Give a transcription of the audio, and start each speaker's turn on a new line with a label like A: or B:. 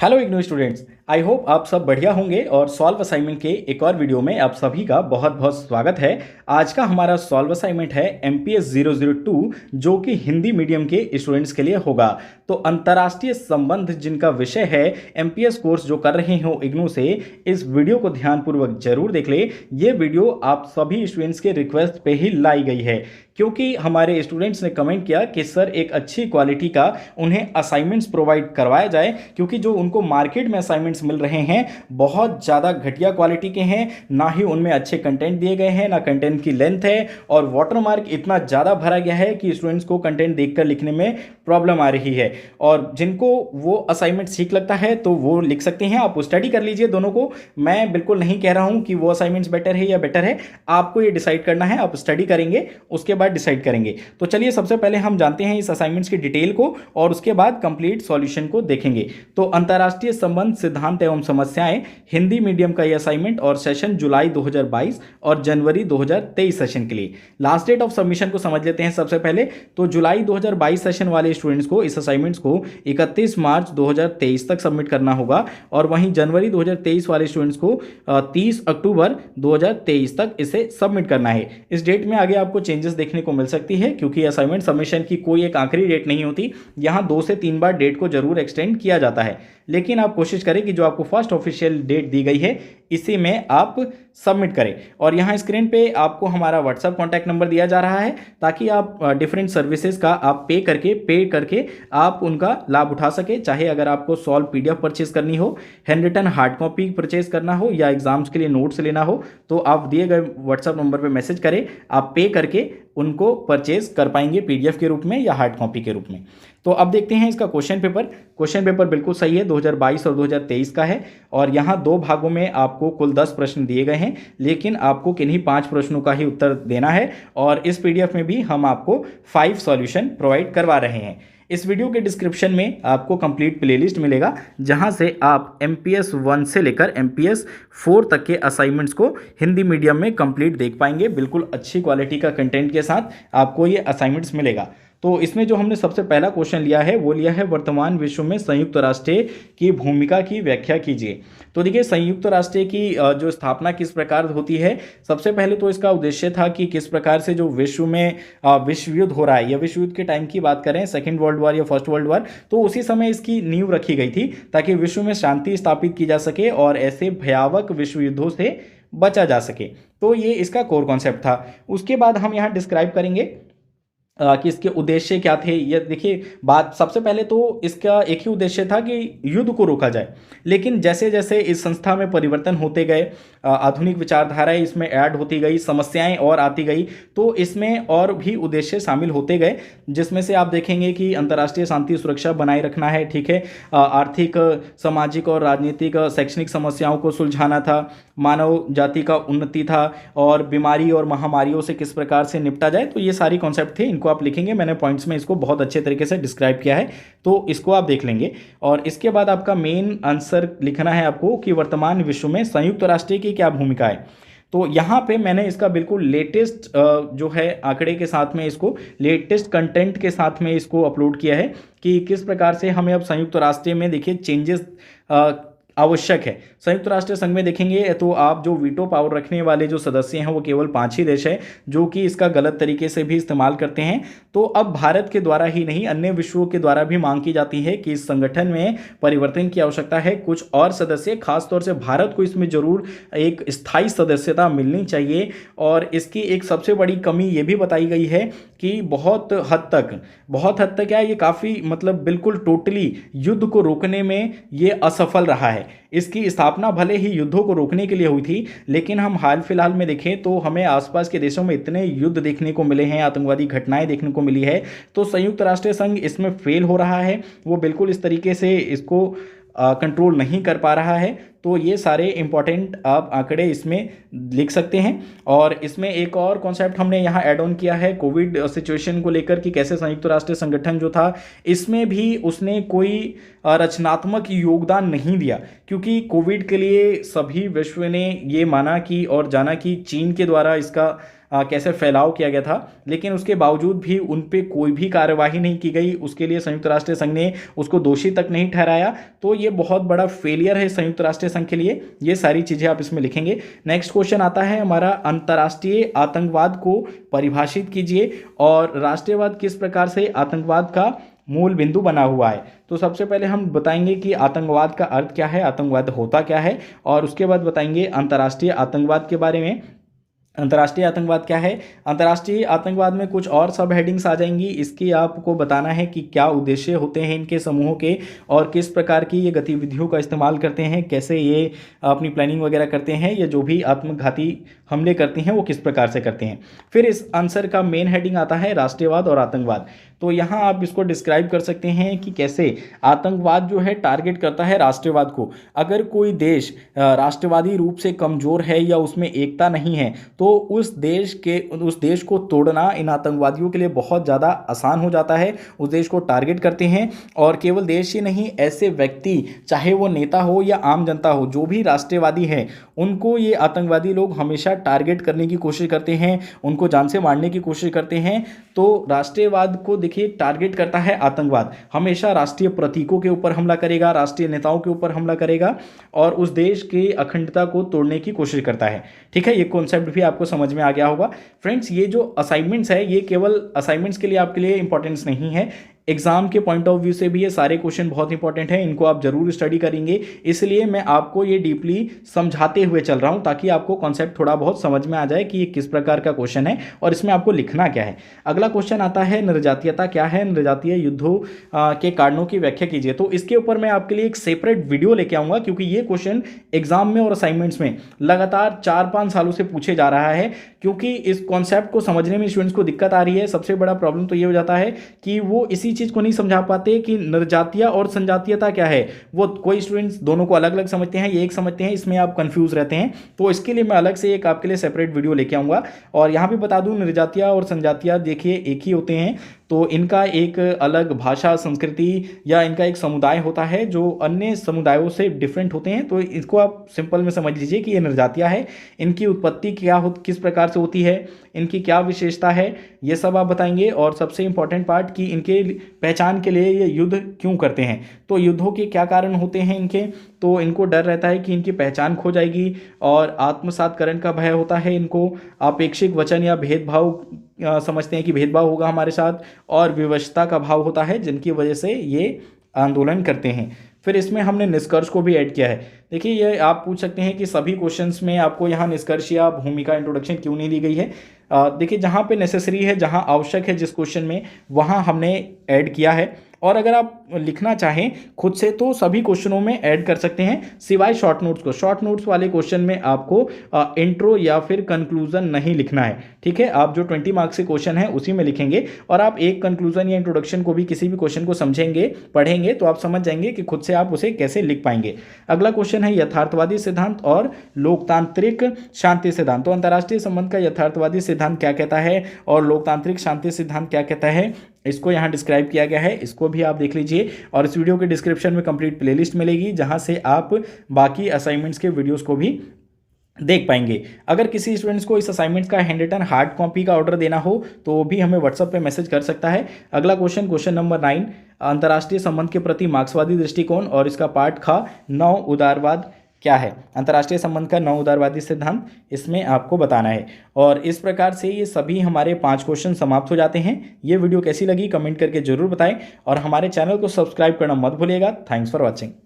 A: Hello IGNOU students, I hope आप सब बढ़िया होंगे और सॉल्व असाइनमेंट के एक और वीडियो में आप सभी का बहुत बहुत स्वागत है। आज का हमारा सॉल्व असाइनमेंट है MPS 002 जो कि हिंदी मीडियम के स्टूडेंट्स के लिए होगा। तो अंतर्राष्ट्रीय संबंध जिनका विषय है MPS कोर्स जो कर रहे हो इग्नू से, इस वीडियो को ध्यानपूर्वक जरूर देख ले। ये वीडियो आप सभी स्टूडेंट्स के रिक्वेस्ट पे ही लाई गई है क्योंकि हमारे स्टूडेंट्स ने कमेंट किया कि सर एक अच्छी क्वालिटी का उन्हें असाइनमेंट्स प्रोवाइड करवाया जाए, क्योंकि जो उनको मार्केट में असाइनमेंट्स मिल रहे हैं बहुत ज़्यादा घटिया क्वालिटी के हैं, ना ही उनमें अच्छे कंटेंट दिए गए हैं, ना कंटेंट की लेंथ है और वाटरमार्क इतना ज़्यादा भरा गया है कि स्टूडेंट्स को कंटेंट देखकर लिखने में प्रॉब्लम आ रही है। और जिनको वो असाइनमेंट ठीक लगता है तो वो लिख सकते हैं, आप स्टडी कर लीजिए दोनों को। मैं बिल्कुल नहीं कह रहा हूँ कि वो असाइनमेंट्स बेटर है या बेटर है, आपको ये डिसाइड करना है। आप स्टडी करेंगे उसके बाद डिसाइड करेंगे। तो चलिए सबसे पहले हम जानते हैं इस असाइनमेंट्स की डिटेल को और उसके बाद कंप्लीट सॉल्यूशन को देखेंगे। तो अंतर्राष्ट्रीय संबंध सिद्धांत एवं समस्याएं हिंदी मीडियम का यह असाइनमेंट और सेशन जुलाई 2022 और जनवरी 2023 सेशन के लिए। लास्ट डेट ऑफ सबमिशन को समझ लेते हैं सबसे पहले। तो जुलाई 2022 सेशन वाले स्टूडेंट्स को इस असाइनमेंट्स को 31 मार्च 2023 तक सबमिट करना होगा और वहीं जनवरी 2023 वाले स्टूडेंट्स को 30 अक्टूबर 2023 तक इसे सबमिट करना है। इस डेट में आगे आपको चेंजेस देखने को मिल सकती है क्योंकि असाइनमेंट सबमिशन की कोई एक आखिरी डेट नहीं होती, यहाँ 2 से 3 बार डेट को जरूर एक्सटेंड किया जाता है। लेकिन आप कोशिश करें कि जो आपको फर्स्ट ऑफिशियल डेट दी गई है इसी में आप सबमिट करें। और यहाँ स्क्रीन पे आपको हमारा व्हाट्सएप कॉन्टैक्ट नंबर दिया जा रहा है ताकि आप डिफरेंट सर्विसेज का आप पे करके आप उनका लाभ उठा सके। चाहे अगर आपको सॉल्व PDF परचेज करनी हो, handwritten hard copy purchase करना हो या एग्जाम्स के लिए नोट्स लेना हो, तो आप दिए गए व्हाट्सएप नंबर पर मैसेज करें, आप पे करके उनको परचेज कर पाएंगे PDF के रूप में या हार्ड कॉपी के रूप में। तो अब देखते हैं इसका क्वेश्चन पेपर बिल्कुल सही है, 2022 और 2023 का है और यहाँ 2 भागों में आपको कुल 10 प्रश्न दिए गए हैं, लेकिन आपको किन्हीं 5 प्रश्नों का ही उत्तर देना है और इस PDF में भी हम आपको 5 सॉल्यूशन प्रोवाइड करवा रहे हैं। इस वीडियो के डिस्क्रिप्शन में आपको कंप्लीट प्लेलिस्ट मिलेगा जहां से आप MPS 1 से लेकर MPS 4 तक के असाइनमेंट्स को हिंदी मीडियम में कंप्लीट देख पाएंगे। बिल्कुल अच्छी क्वालिटी का कंटेंट के साथ आपको ये असाइनमेंट्स मिलेगा। तो इसमें जो हमने सबसे पहला क्वेश्चन लिया है वो लिया है वर्तमान विश्व में संयुक्त राष्ट्र की भूमिका की व्याख्या कीजिए। तो देखिए संयुक्त राष्ट्र की जो स्थापना किस प्रकार होती है, सबसे पहले तो इसका उद्देश्य था कि किस प्रकार से जो विश्व में विश्व युद्ध हो रहा है या विश्व युद्ध के टाइम की बात करें, सेकेंड वर्ल्ड वॉर या फर्स्ट वर्ल्ड वॉर, तो उसी समय इसकी नींव रखी गई थी ताकि विश्व में शांति स्थापित की जा सके और ऐसे भयावह विश्व युद्धों से बचा जा सके। तो ये इसका कोर कॉन्सेप्ट था। उसके बाद हम यहाँ डिस्क्राइब करेंगे कि इसके उद्देश्य क्या थे। ये देखिए बात, सबसे पहले तो इसका एक ही उद्देश्य था कि युद्ध को रोका जाए, लेकिन जैसे जैसे इस संस्था में परिवर्तन होते गए, आधुनिक विचारधाराएं इसमें ऐड होती गई, समस्याएं और आती गई, तो इसमें और भी उद्देश्य शामिल होते गए, जिसमें से आप देखेंगे कि अंतर्राष्ट्रीय शांति सुरक्षा बनाए रखना है, ठीक है, आर्थिक, सामाजिक और राजनीतिक शैक्षणिक समस्याओं को सुलझाना था, मानव जाति का उन्नति था और बीमारी और महामारियों से किस प्रकार से निपटा जाए। तो ये सारी कॉन्सेप्ट थे, इनको आप लिखेंगे। मैंने पॉइंट्स में इसको बहुत अच्छे तरीके से डिस्क्राइब किया है, तो इसको आप देख लेंगे। और इसके बाद आपका मेन आंसर लिखना है आपको कि वर्तमान विश्व में संयुक्त राष्ट्र की क्या भूमिका है। तो यहाँ पे मैंने इसका बिल्कुल लेटेस्ट जो है आंकड़े के साथ में, इसको लेटेस्ट कंटेंट के साथ में इसको अपलोड किया है कि किस प्रकार से हमें अब संयुक्त राष्ट्र में देखिए चेंजेस आवश्यक है। संयुक्त राष्ट्र संघ में देखेंगे तो आप जो वीटो पावर रखने वाले जो सदस्य हैं वो केवल 5 ही देश है जो कि इसका गलत तरीके से भी इस्तेमाल करते हैं। तो अब भारत के द्वारा ही नहीं, अन्य विश्वों के द्वारा भी मांग की जाती है कि इस संगठन में परिवर्तन की आवश्यकता है। कुछ और सदस्य, खासतौर से भारत को इसमें जरूर एक स्थायी सदस्यता मिलनी चाहिए। और इसकी एक सबसे बड़ी कमी ये भी बताई गई है कि बहुत हद तक क्या, ये काफ़ी मतलब बिल्कुल टोटली युद्ध को रोकने में ये असफल रहा है। इसकी स्थापना भले ही युद्धों को रोकने के लिए हुई थी, लेकिन हम हाल फिलहाल में देखें तो हमें आसपास के देशों में इतने युद्ध देखने को मिले हैं, आतंकवादी घटनाएं देखने को मिली है, तो संयुक्त राष्ट्र संघ इसमें फेल हो रहा है। वो बिल्कुल इस तरीके से इसको कंट्रोल नहीं कर पा रहा है। तो ये सारे इंपॉर्टेंट आप आंकड़े इसमें लिख सकते हैं। और इसमें एक और कॉन्सेप्ट हमने यहाँ ऐड ऑन किया है कोविड सिचुएशन को लेकर कि कैसे संयुक्त राष्ट्र संगठन जो था इसमें भी उसने कोई रचनात्मक योगदान नहीं दिया, क्योंकि कोविड के लिए सभी विश्व ने ये माना कि और जाना कि चीन के द्वारा इसका कैसे फैलाव किया गया था, लेकिन उसके बावजूद भी उन पे कोई भी कार्यवाही नहीं की गई, उसके लिए संयुक्त राष्ट्र संघ ने उसको दोषी तक नहीं ठहराया। तो ये बहुत बड़ा फेलियर है संयुक्त राष्ट्र संघ के लिए। ये सारी चीज़ें आप इसमें लिखेंगे। नेक्स्ट क्वेश्चन आता है हमारा, अंतर्राष्ट्रीय आतंकवाद को परिभाषित कीजिए और राष्ट्रीयवाद किस प्रकार से आतंकवाद का मूल बिंदु बना हुआ है। तो सबसे पहले हम बताएंगे कि आतंकवाद का अर्थ क्या है, आतंकवाद होता क्या है, और उसके बाद बताएंगे अंतर्राष्ट्रीय आतंकवाद के बारे में। अंतर्राष्ट्रीय आतंकवाद क्या है, अंतर्राष्ट्रीय आतंकवाद में कुछ और सब हेडिंग्स आ जाएंगी। इसकी आपको बताना है कि क्या उद्देश्य होते हैं इनके समूहों के और किस प्रकार की ये गतिविधियों का इस्तेमाल करते हैं, कैसे ये अपनी प्लानिंग वगैरह करते हैं, ये जो भी आत्मघाती हमले करते हैं वो किस प्रकार से करते हैं। फिर इस आंसर का मेन हेडिंग आता है राष्ट्रीयवाद और आतंकवाद। तो यहाँ आप इसको डिस्क्राइब कर सकते हैं कि कैसे आतंकवाद जो है टारगेट करता है राष्ट्रवाद को। अगर कोई देश राष्ट्रवादी रूप से कमज़ोर है या उसमें एकता नहीं है तो उस देश को तोड़ना इन आतंकवादियों के लिए बहुत ज़्यादा आसान हो जाता है। उस देश को टारगेट करते हैं और केवल देश ही नहीं, ऐसे व्यक्ति चाहे वो नेता हो या आम जनता हो, जो भी राष्ट्रवादी है उनको ये आतंकवादी लोग हमेशा टारगेट करने की कोशिश करते हैं, उनको जान से मारने की कोशिश करते हैं। तो राष्ट्रवाद को देखिए टारगेट करता है आतंकवाद, हमेशा राष्ट्रीय प्रतीकों के ऊपर हमला करेगा, राष्ट्रीय नेताओं के ऊपर हमला करेगा और उस देश की अखंडता को तोड़ने की कोशिश करता है। ठीक है, ये कॉन्सेप्ट भी आपको समझ में आ गया होगा। फ्रेंड्स, ये जो असाइनमेंट्स है ये केवल असाइनमेंट्स के लिए आपके लिए इंपॉर्टेंस नहीं है, एग्जाम के पॉइंट ऑफ व्यू से भी ये सारे क्वेश्चन बहुत इंपॉर्टेंट हैं, इनको आप जरूर स्टडी करेंगे। इसलिए मैं आपको ये डीपली समझाते हुए चल रहा हूं ताकि आपको कॉन्सेप्ट थोड़ा बहुत समझ में आ जाए कि ये किस प्रकार का क्वेश्चन है और इसमें आपको लिखना क्या है। अगला क्वेश्चन आता है, निर्जातीयता क्या है, निर्जातीय युद्धों के कारणों की व्याख्या कीजिए। तो इसके ऊपर मैं आपके लिए एक सेपरेट वीडियो लेके आऊंगा क्योंकि ये क्वेश्चन एग्जाम में और असाइनमेंट्स में लगातार 4-5 सालों से पूछे जा रहा है। क्योंकि इस कॉन्सेप्ट को समझने में स्टूडेंट्स को दिक्कत आ रही है। सबसे बड़ा प्रॉब्लम तो ये हो जाता है कि वो इसी चीज़ को नहीं समझा पाते कि निर्जातीय और संजातीयता क्या है। वो कोई स्टूडेंट्स दोनों को अलग अलग समझते हैं, ये एक समझते हैं, इसमें आप कंफ्यूज रहते हैं। तो इसके लिए मैं अलग से एक आपके लिए सेपरेट वीडियो लेके आऊँगा। और यहाँ भी बता दूँ, निर्जातीय और संजातीय देखिए एक ही होते हैं, तो इनका एक अलग भाषा, संस्कृति या इनका एक समुदाय होता है जो अन्य समुदायों से डिफरेंट होते हैं। तो इसको आप सिंपल में समझ लीजिए कि ये निर्जातीय है। इनकी उत्पत्ति क्या किस प्रकार से होती है, इनकी क्या विशेषता है, ये सब आप बताएंगे। और सबसे इंपॉर्टेंट पार्ट कि इनके पहचान के लिए ये युद्ध क्यों करते हैं, तो युद्धों के क्या कारण होते हैं इनके। तो इनको डर रहता है कि इनकी पहचान खो जाएगी और आत्मसातकरण का भय होता है इनको। अपेक्षित वचन या भेदभाव समझते हैं कि भेदभाव होगा हमारे साथ, और विवशता का भाव होता है जिनकी वजह से ये आंदोलन करते हैं। फिर इसमें हमने निष्कर्ष को भी ऐड किया है। देखिए, ये आप पूछ सकते हैं कि सभी क्वेश्चंस में आपको यहाँ निष्कर्ष या भूमिका इंट्रोडक्शन क्यों नहीं दी गई है। देखिए, जहाँ पे नेसेसरी है, जहाँ आवश्यक है जिस क्वेश्चन में, वहाँ हमने ऐड किया है। और अगर आप लिखना चाहें खुद से तो सभी क्वेश्चनों में ऐड कर सकते हैं, सिवाय शॉर्ट नोट्स को। शॉर्ट नोट्स वाले क्वेश्चन में आपको इंट्रो या फिर कंक्लूजन नहीं लिखना है। ठीक है, आप जो 20 मार्क्स के क्वेश्चन है उसी में लिखेंगे और आप एक कंक्लूजन या इंट्रोडक्शन को भी, किसी भी क्वेश्चन को समझेंगे, पढ़ेंगे तो आप समझ जाएंगे कि खुद से आप उसे कैसे लिख पाएंगे। अगला क्वेश्चन है यथार्थवादी सिद्धांत और लोकतांत्रिक शांति सिद्धांत। तो अंतर्राष्ट्रीय संबंध का यथार्थवादी सिद्धांत क्या कहता है और लोकतांत्रिक शांति सिद्धांत क्या कहता है, इसको यहाँ डिस्क्राइब किया गया है। इसको भी आप देख लीजिए और इस वीडियो के डिस्क्रिप्शन में कंप्लीट प्लेलिस्ट मिलेगी जहाँ से आप बाकी असाइनमेंट्स के वीडियोस को भी देख पाएंगे। अगर किसी स्टूडेंट्स को इस असाइनमेंट का हैंड रिटन हार्ड कॉपी का ऑर्डर देना हो तो भी हमें व्हाट्सएप पे मैसेज कर सकता है। अगला क्वेश्चन नंबर 9, अंतर्राष्ट्रीय संबंध के प्रति मार्क्सवादी दृष्टिकोण और इसका पार्ट खा, नौ उदारवाद क्या है। अंतर्राष्ट्रीय संबंध का नौ उदारवादी सिद्धांत इसमें आपको बताना है। और इस प्रकार से ये सभी हमारे 5 क्वेश्चन समाप्त हो जाते हैं। ये वीडियो कैसी लगी कमेंट करके जरूर बताएं और हमारे चैनल को सब्सक्राइब करना मत भूलिएगा। Thanks for watching.